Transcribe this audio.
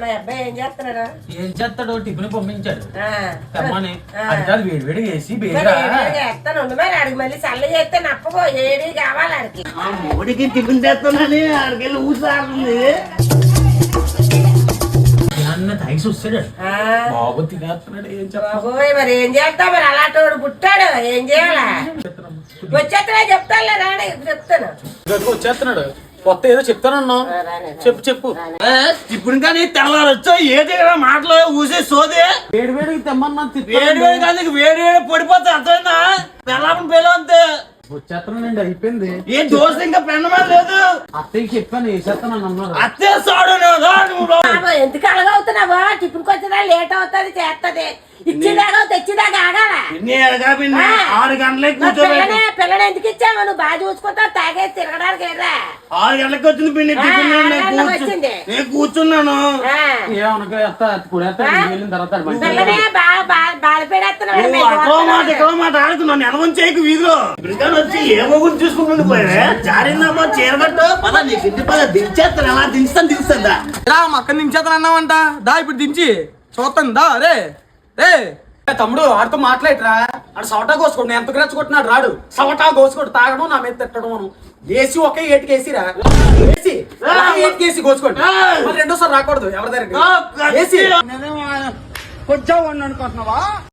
మా అబ్బాయి ఏం చేస్తున్నాడు? ఏం చేస్తాడు? టిఫిన్ పంపించాడు తెమ్మని. ఆ. అది కాదు వేడి చేసి మరి బేరా ఏడిగా చేస్తాను మరి ఆడికి మళ్ళీ చల్ల చేస్తే నప్పకో ఏడి కావాలి ఆడికి. మోడీకి టిఫిన్ చేస్తానని ఆడికెళ్ళి ఊసాడుతుంది. తాగిసి వస్తాడు ఆ. బాబు తినేస్తున్నాడు. ఏం చెప్పాలి? బాబోయ్ మరి ఏం చేస్తావు మరి అలాంటి పుట్టాడు ఏం చేయాలా? వచ్చేస్తున్నా చెప్తానులే రాడే చెప్తాను. వచ్చేస్తున్నాడు. కొత్త ఏదో చెప్తానన్నా. చెప్పు చెప్పు. ఇప్పుడు కానీ తెల్లవారొచ్చా ఏది మాటలు ఊసే సోదే. వేడి వేడికి తెమ్మన్నా. వేడి వేడి కానీ వేడి వేడి పడిపోతా అర్థమైందా? పెళ్ళాపని పేలు అంతే. వచ్చేస్తున్నానండి అయిపోయింది. ఏ దోశ ఇంకా పెన్నమా లేదు. అత్తయ్యకి చెప్పాను వేసేస్తానని అన్నారు. అత్తే సాడు ఎందుకు అలగవుతున్నావా? టిఫిన్కి వచ్చినా లేట్ అవుతుంది చేస్తది. ఇచ్చేదాకా తెచ్చేదాకా ఆగాల. 6 గంటలకి కూర్చోబెట్టి పిల్లని ఎందుకు ఇచ్చావు? నువ్వు బాగా చూసుకుంటావు తాగేసి తిరగడానికి లేదా? 6 గంటలకు వచ్చింది పిండి టిఫిన్. నేను కూర్చున్నాను. ఏమనక వెళ్ళిన తర్వాత పిల్లని బాధపడేస్తున్నావు. అటో మాట ఆడుకున్నాను. ఎనవం చేయకు వీధిలో ఇప్పుడు వచ్చి ఏమో గురించి చూసుకుంటుంది పోయా. జారిందమ్మా చీరగట్టు పద నీకు ఇంటి పద దించేస్తాను. ఎలా దించుతా రా అక్కడ దించేస్తాను అన్నావంట. దా ఇప్పుడు దించి చూస్తాను దా. అరే రే తమ్ముడు ఆడితో మాట్లాడరా. ఆడు సవటా కోసుకోండి. ఎంత రెచ్చగొట్టినాడు రాడు. సవటా కోసుకోండి తాగడం నా మీద తిట్టడం. మనం ఏసీ ఒకే ఏటికేసిరా. ఏసీ ఏటికేసి కోసుకోండి. మరి రెండోసారి రాకూడదు ఎవరి దగ్గర. ఏసీ కొంచెం అనుకుంటున్నావా?